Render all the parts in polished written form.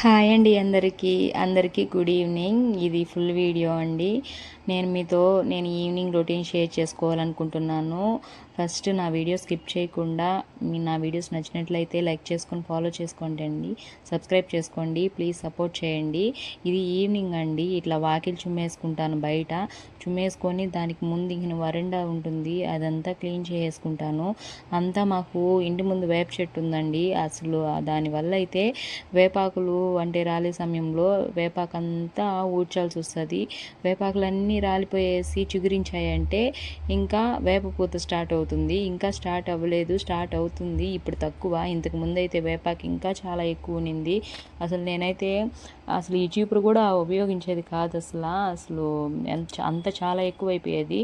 Hi అండి అందరికీ good evening. ఇది ఫుల్ వీడియో అండి. నేను ఈవినింగ్ రొటీన్ షేర్ చేసుకోవాలనుకుంటున్నాను. ఫస్ట్ నా వీడియో స్కిప్ చేయకుండా నా వీడియోస్ నచ్చినట్లయితే లైక్ చేసుకొని ఫాలో చేసుకోండి అండి. సబ్స్క్రైబ్ చేసుకోండి, ప్లీజ్ సపోర్ట్ చేయండి. ఇది ఈవినింగ్ అండి. ఇట్లా వాకిలి చుమ్మేసుకుంటాను, బయట చుమ్మేసుకొని దానికి ముందు ఇంక వరండా ఉంటుంది, అదంతా క్లీన్ చేసుకుంటాను. అంతా మాకు ఇంటి ముందు వేప చెట్టు ఉందండి. అసలు దానివల్ల అయితే వేపాకులు అంటే రాలే సమయంలో వేపాకంతా ఊడ్చాల్సి వస్తుంది. వేపాకులన్నీ రాలిపోయేసి చిగురించాయంటే ఇంకా వేప పూత స్టార్ట్ అవుతుంది. ఇంకా స్టార్ట్ అవ్వలేదు, స్టార్ట్ అవుతుంది. ఇప్పుడు తక్కువ, ఇంతకు ముందు అయితే వేపాకు ఇంకా చాలా ఎక్కువ ఉన్నింది. అసలు నేనైతే ఈ చీపురు కూడా ఉపయోగించేది కాదు. అసలు అంత చాలా ఎక్కువైపోయేది.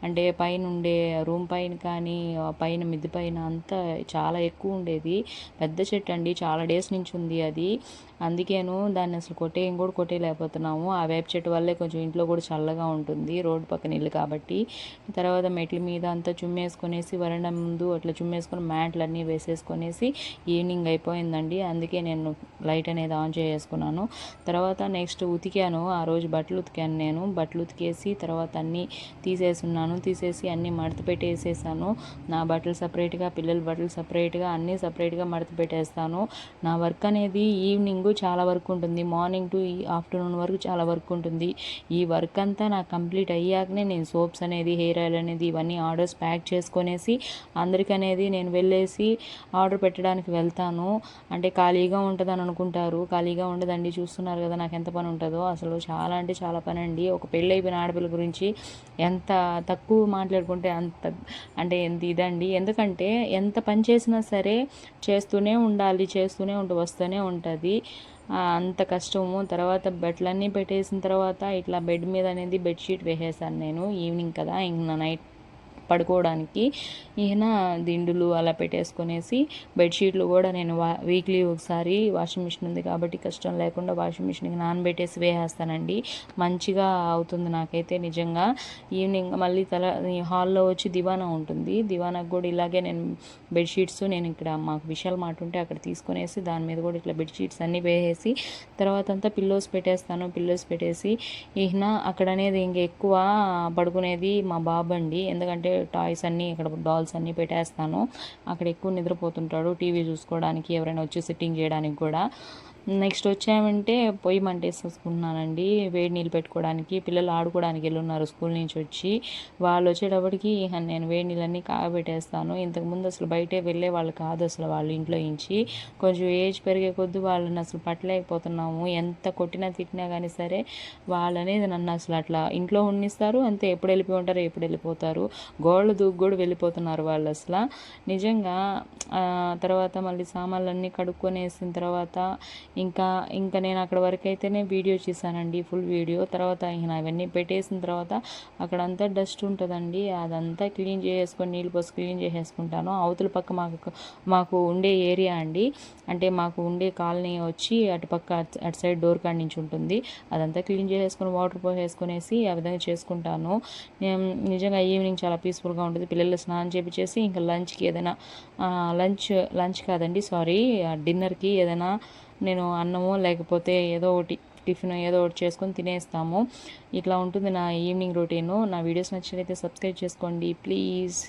అంటే పైన ఉండే రూమ్ పైన కానీ పైన మిద్ది పైన అంతా చాలా ఎక్కువ ఉండేది. పెద్ద చెట్టు అండి, చాలా డేస్ నుంచి ఉంది అది. అందుకేను దాన్ని అసలు కొట్టేయలేకపోతున్నాము. ఆ వేప చెట్టు వల్లే కొంచెం ఇంట్లో కూడా చల్లగా ఉంటుంది, రోడ్డు పక్కన ఇల్లు కాబట్టి. తర్వాత మెట్ల మీద అంతా చుమ్మేసుకొనేసి వరండా ముందు అట్లా చుమ్మేసుకొని మ్యాట్లన్నీ వేసేసుకొనేసి ఈవినింగ్ అయిపోయిందండి. అందుకే నేను లైట్ అనేది ఆన్ చేసుకున్నాను. తర్వాత నెక్స్ట్ ఉతికాను. ఆ రోజు బట్టలు ఉతికాను. నేను బట్టలు ఉతికేసి తర్వాత అన్నీ తీసేసి అన్నీ మడత పెట్టేసేసాను. నా బట్టలు సపరేట్గా, పిల్లల బట్టలు సపరేట్గా, అన్నీ సపరేట్గా మడత పెట్టేస్తాను. నా వర్క్ అనేది ఈవినింగ్ చాలా వర్క్ ఉంటుంది, మార్నింగ్ టు ఆఫ్టర్నూన్ వరకు చాలా వర్క్ ఉంటుంది. ఈ వర్క్ అంతా నాకు కంప్లీట్ అయ్యాకనే నేను సోప్స్ అనేది, హెయిర్ ఆయిల్ అనేది ఇవన్నీ ఆర్డర్స్ ప్యాక్ చేసుకొనేసి అందరికనేది నేను వెళ్ళేసి ఆర్డర్ పెట్టడానికి వెళ్తాను. అంటే ఖాళీగా ఉంటుందని అనుకుంటారు, ఖాళీగా ఉండదండి. చూస్తున్నారు కదా నాకు ఎంత పని ఉంటుందో. అసలు చాలా అంటే చాలా పని అండి. ఒక పెళ్ళి అయిపోయిన ఆడపిల్ల గురించి ఎంత తక్కువ మాట్లాడుకుంటే అంటే ఎంత ఇదండి. ఎందుకంటే ఎంత పని చేసినా సరే చేస్తూనే వస్తూనే ఉంటుంది. అంత కష్టము. తర్వాత బట్టలన్నీ పెట్టేసిన తర్వాత ఇట్లా బెడ్ మీద అనేది బెడ్షీట్ వేసేసాను నేను. ఈవినింగ్ కదా, ఇంక నైట్ పడుకోవడానికి ఈయన దిండులు అలా పెట్టేసుకొనేసి బెడ్షీట్లు కూడా నేను వీక్లీ ఒకసారి వాషింగ్ మిషన్ ఉంది కాబట్టి కష్టం లేకుండా వాషింగ్ మిషన్కి నానబెట్టేసి వేసేస్తానండి. మంచిగా అవుతుంది నాకైతే నిజంగా. ఈవినింగ్ మళ్ళీ హాల్లో వచ్చి దివానా ఉంటుంది, దివానాకు కూడా ఇలాగే నేను బెడ్షీట్స్ నేను ఇక్కడ మాకు విశాల్ మార్ట్ ఉంటే అక్కడ తీసుకొనేసి దాని మీద కూడా ఇట్లా బెడ్షీట్స్ అన్నీ వేసేసి తర్వాత అంతా పిల్లోస్ పెట్టేసి ఈయన అక్కడ అనేది ఇంక ఎక్కువ పడుకునేది మా బాబు అండి. ఎందుకంటే టాయ్స్ అన్నీ ఇక్కడ డాల్స్ అన్నీ పెట్టేస్తాను, అక్కడ ఎక్కువ నిద్రపోతుంటాడు. టీవీ చూసుకోవడానికి, ఎవరైనా వచ్చి సిట్టింగ్ చేయడానికి కూడా. నెక్స్ట్ వచ్చామంటే పొయ్యి మంటేసుకున్నానండి, వేడి నీళ్ళు పెట్టుకోవడానికి. పిల్లలు ఆడుకోవడానికి వెళ్ళున్నారు స్కూల్ నుంచి వచ్చి. వాళ్ళు వచ్చేటప్పటికి నేను వేడి నీళ్ళన్నీ కాగబెట్టేస్తాను. ఇంతకుముందు అసలు బయటే వెళ్ళే వాళ్ళు కాదు అసలు, వాళ్ళ ఇంట్లో నుంచి. కొంచెం ఏజ్ పెరిగే కొద్దీ వాళ్ళని అసలు పట్టలేకపోతున్నాము. ఎంత కొట్టినా తిట్టినా కానీ సరే వాళ్ళనేది నన్ను అసలు అట్లా ఇంట్లో ఉండిస్తారు అంతే. ఎప్పుడు వెళ్ళిపోతారు, గోడలు దూకి కూడా వెళ్ళిపోతున్నారు వాళ్ళు అసలు నిజంగా. తర్వాత మళ్ళీ సామాన్లన్నీ కడుక్కొనేసిన తర్వాత ఇంకా నేను అక్కడ వరకు అయితేనే వీడియో చేశానండి, ఫుల్ వీడియో. తర్వాత అవన్నీ పెట్టేసిన తర్వాత అక్కడంతా డస్ట్ ఉంటుందండి, అదంతా క్లీన్ చేసుకొని నీళ్ళు పోసి క్లీన్ చేసేసుకుంటాను. అవతల పక్క మాకు ఉండే ఏరియా అండి, అంటే మాకు ఉండే కాలనీ వచ్చి అటు సైడ్ డోర్ కాడ నుంచి ఉంటుంది. అదంతా క్లీన్ చేసేసుకొని వాటర్ పోసేసుకొనేసి ఆ విధంగా చేసుకుంటాను. నిజంగా ఈవినింగ్ చాలా పీస్ఫుల్గా ఉంటుంది. పిల్లలు స్నానం చేపించేసి ఇంకా లంచ్కి ఏదైనా లంచ్ కాదండి సారీ, డిన్నర్కి ఏదైనా నేను అన్నమో లేకపోతే ఏదో ఒకటి టిఫిన్ ఏదో ఒకటి చేసుకొని తినేస్తాము. ఇట్లా ఉంటుంది నా ఈవినింగ్ రొటీను. నా వీడియోస్ నచ్చినట్లయితే సబ్స్క్రైబ్ చేసుకోండి ప్లీజ్.